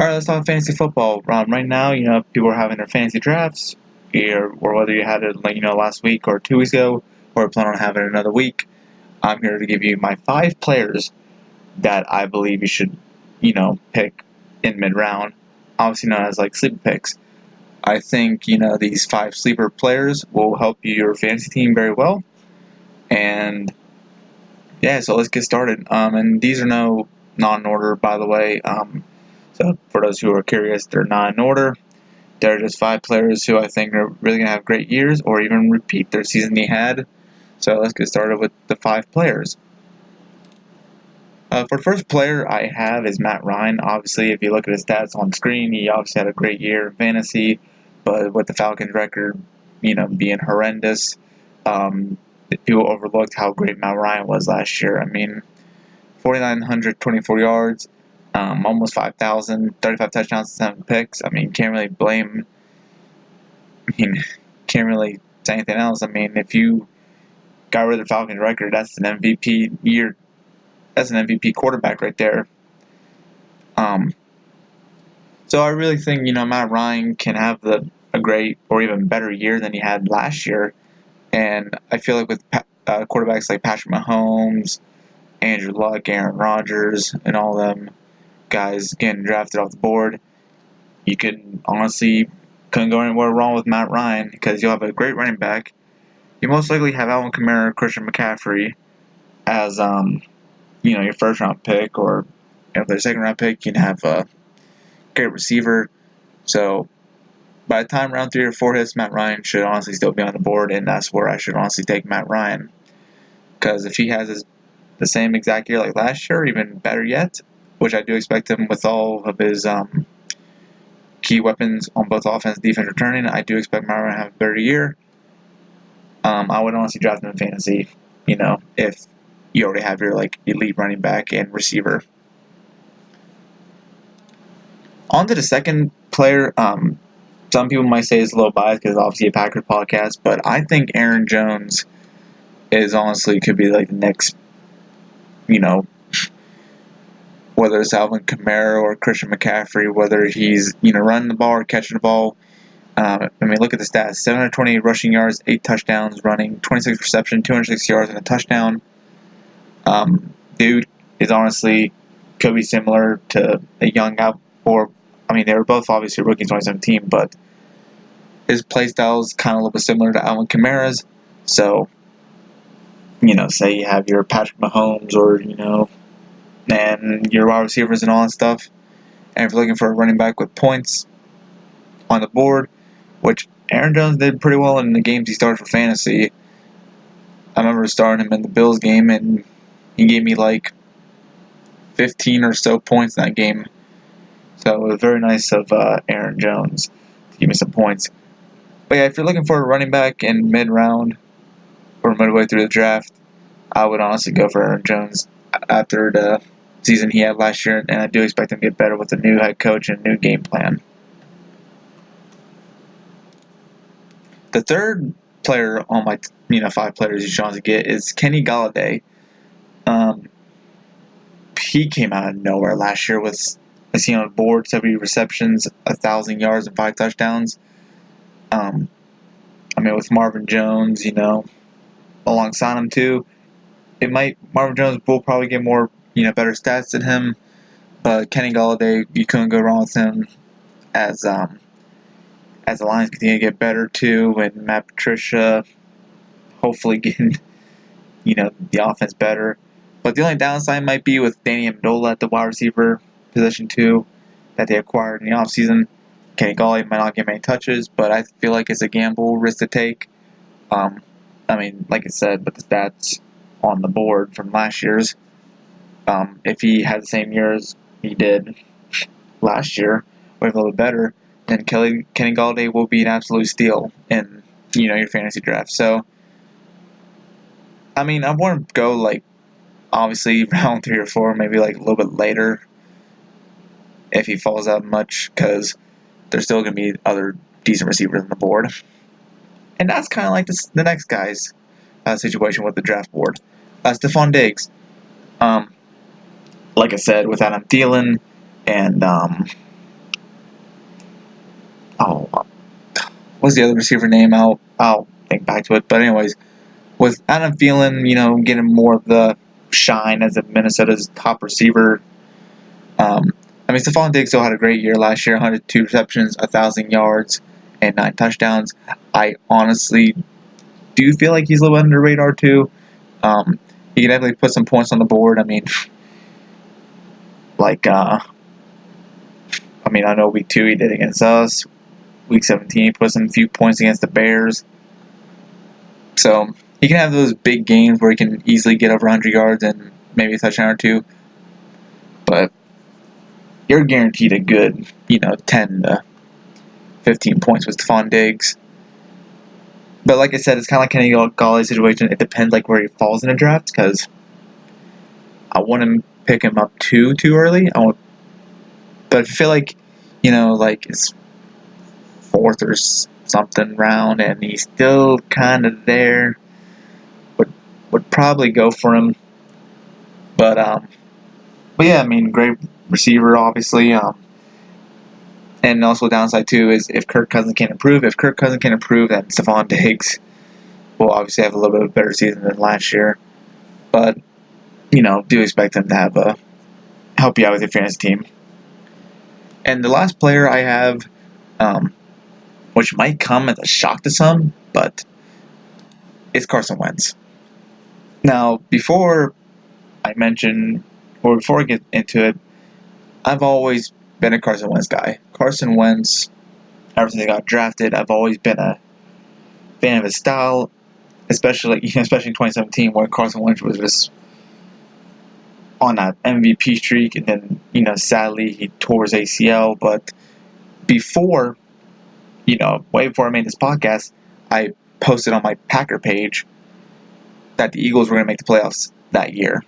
All right, let's talk fantasy football. Right now, people are having their fantasy drafts, or whether you had it, last week or 2 weeks ago, or plan on having it another week. I'm here to give you my 5 players that I believe you should, pick in mid-round, obviously known as like sleeper picks. I think these 5 sleeper players will help your fantasy team very well, and yeah, so let's get started. And these are not in order, by the way. So for those who are curious, they're not in order. They're just 5 players who I think are really going to have great years or even repeat their season they had. So let's get started with the 5 players. For the first player I have is Matt Ryan. Obviously, if you look at his stats on screen, he obviously had a great year in fantasy, but with the Falcons record, being horrendous, people overlooked how great Matt Ryan was last year. I mean, 4,924 yards, almost 5,000, 35 touchdowns, 7 picks. I mean, can't really blame. I mean, can't really say anything else. I mean, if you got rid of the Falcons record, that's an MVP year. That's an MVP quarterback right there. So I really think Matt Ryan can have a great or even better year than he had last year, and I feel like with quarterbacks like Patrick Mahomes, Andrew Luck, Aaron Rodgers, and all them guys getting drafted off the board, you could honestly couldn't go anywhere wrong with Matt Ryan because you'll have a great running back. You most likely have Alvin Kamara, Christian McCaffrey as your first round pick, or if they're second round pick, you can have a great receiver. So by the time round 3 or 4 hits, Matt Ryan should honestly still be on the board, and that's where I should honestly take Matt Ryan. Because if he has the same exact year like last year, or even better yet, which I do expect him with all of his key weapons on both offense and defense returning, I do expect Matt Ryan to have a better year. I would honestly draft him in fantasy, if you already have your elite running back and receiver. On to the second player. Some people might say it's a little biased because it's obviously a Packers podcast, but I think Aaron Jones is honestly could be like the next, whether it's Alvin Kamara or Christian McCaffrey, whether he's running the ball or catching the ball. Look at the stats: 728 rushing yards, 8 touchdowns, running 26 reception, 260 yards, and a touchdown. Dude is honestly could be similar to a young out, or they were both obviously rookies in 2017, but his play style is kind of a little bit similar to Alvin Kamara's. So, say you have your Patrick Mahomes or and your wide receivers and all that stuff, and if you're looking for a running back with points on the board, which Aaron Jones did pretty well in the games he started for fantasy. I remember starting him in the Bills game, and he gave me 15 or so points in that game. So it was very nice of Aaron Jones to give me some points. But yeah, if you're looking for a running back in mid-round or midway through the draft, I would honestly go for Aaron Jones after the season he had last year, and I do expect him to get better with a new head coach and new game plan. The third player on my 5 players you should honestly get is Kenny Golladay. He came out of nowhere last year with, as he on the board, 70 receptions, 1,000 yards, and 5 touchdowns. With Marvin Jones, alongside him too, Marvin Jones will probably get more, better stats than him. But Kenny Golladay, you couldn't go wrong with him as the Lions continue to get better too, and Matt Patricia hopefully getting, the offense better. But the only downside might be with Danny Amendola at the wide receiver position too, that they acquired in the offseason. Kenny Golladay might not get many touches, but I feel like it's a gamble risk to take. Like I said, but the stats on the board from last year's, if he had the same year as he did last year, or a little better, then Kenny Golladay will be an absolute steal in your fantasy draft. So, I want to go obviously round 3 or 4, maybe a little bit later if he falls out much, because there's still going to be other decent receivers on the board. And that's kind of like the next guy's situation with the draft board. Stefon Diggs. Like I said, with Adam Thielen and what's the other receiver name? I'll think back to it. But anyways, with Adam Thielen, getting more of the shine as a Minnesota's top receiver. Stefon Diggs still had a great year last year, 102 receptions, 1,000 yards, and 9 touchdowns. I honestly do feel like he's a little under the radar too. He can definitely put some points on the board. I know week 2 he did against us. Week 17 he put some few points against the Bears. So he can have those big games where he can easily get over 100 yards and maybe a touchdown or 2. But you're guaranteed a good, 10 to 15 points with Stefon Diggs. But like I said, it's kind of like Kenny Galladay's situation. It depends where he falls in the draft, because I wouldn't pick him up too early. But I feel like, it's 4th or something round and he's still kind of there, would probably go for him. But yeah, great receiver, obviously. And also downside too is if Kirk Cousins can't improve. If Kirk Cousins can't improve, then Stefon Diggs will obviously have a little bit of a better season than last year. But do expect him to have help you out with your fantasy team. And the last player I have, which might come as a shock to some, but it's Carson Wentz. Now, before I get into it, I've always been a Carson Wentz guy. Carson Wentz, ever since he got drafted, I've always been a fan of his style, especially in 2017 when Carson Wentz was just on that MVP streak, and then sadly he tore his ACL. But before, way before I made this podcast, I posted on my Packer page that the Eagles were going to make the playoffs that year,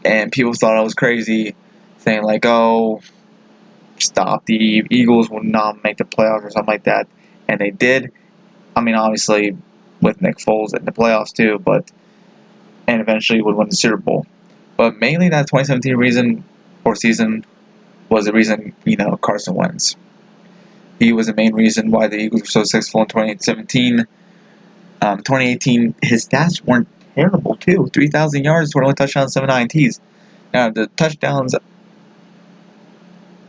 and people thought I was crazy, saying "Oh, stop, the Eagles will not make the playoffs" or something like that, and they did. Obviously with Nick Foles in the playoffs too, and eventually would win the Super Bowl. But mainly that 2017 season was the reason, Carson Wentz. He was the main reason why the Eagles were so successful in 2017. 2018, his stats weren't terrible too. 3,000 yards, 21 touchdowns, 7 INTs. Now the touchdowns,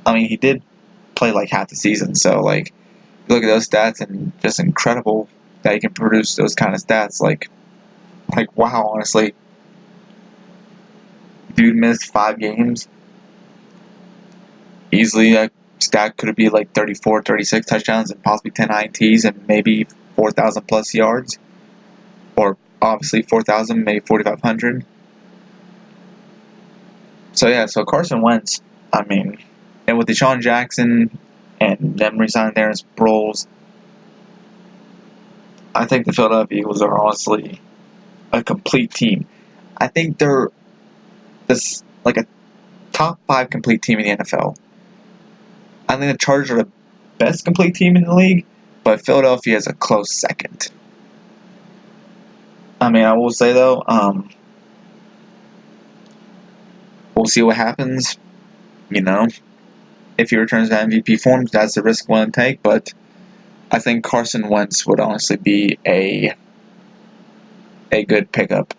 he did play half the season, so look at those stats and just incredible that he can produce those kind of stats. Wow, honestly. Dude missed 5 games. Easily, that stat could be 34, 36 touchdowns and possibly 10 INTs and maybe 4,000 plus yards. Or obviously 4,000, maybe 4,500. So Carson Wentz, and with Deshaun Jackson and them resigning there as Sproles, I think the Philadelphia Eagles are honestly a complete team. I think they're a top 5 complete team in the NFL. I think the Chargers are the best complete team in the league, but Philadelphia is a close second. I will say though, we'll see what happens. If he returns to MVP form, that's the risk willing to take. But I think Carson Wentz would honestly be a good pickup,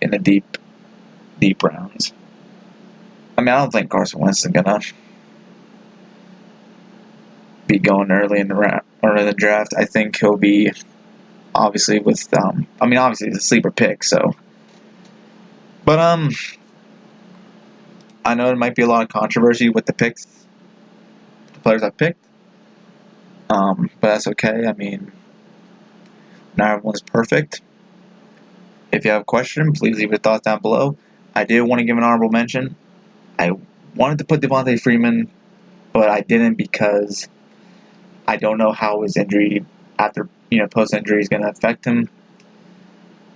in the deep rounds. I don't think Carson Wentz is gonna be going early in the draft. I think he'll be obviously with obviously it's a sleeper pick. So, but I know there might be a lot of controversy with the players I picked. But that's okay. Not everyone's perfect. If you have a question, please leave your thoughts down below. I did want to give an honorable mention. I wanted to put Devontae Freeman, but I didn't because I don't know how his injury after post-injury is going to affect him.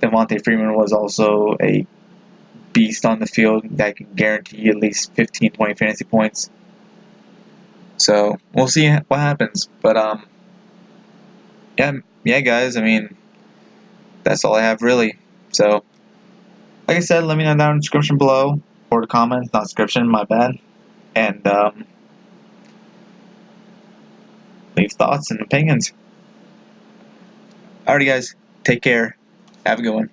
Devontae Freeman was also a beast on the field that can guarantee at least 15, 20 fantasy points. So we'll see what happens. But yeah, guys. That's all I have really. So, like I said, let me know down in the description below, or the comments, not description, my bad, and leave thoughts and opinions. Alrighty, guys. Take care. Have a good one.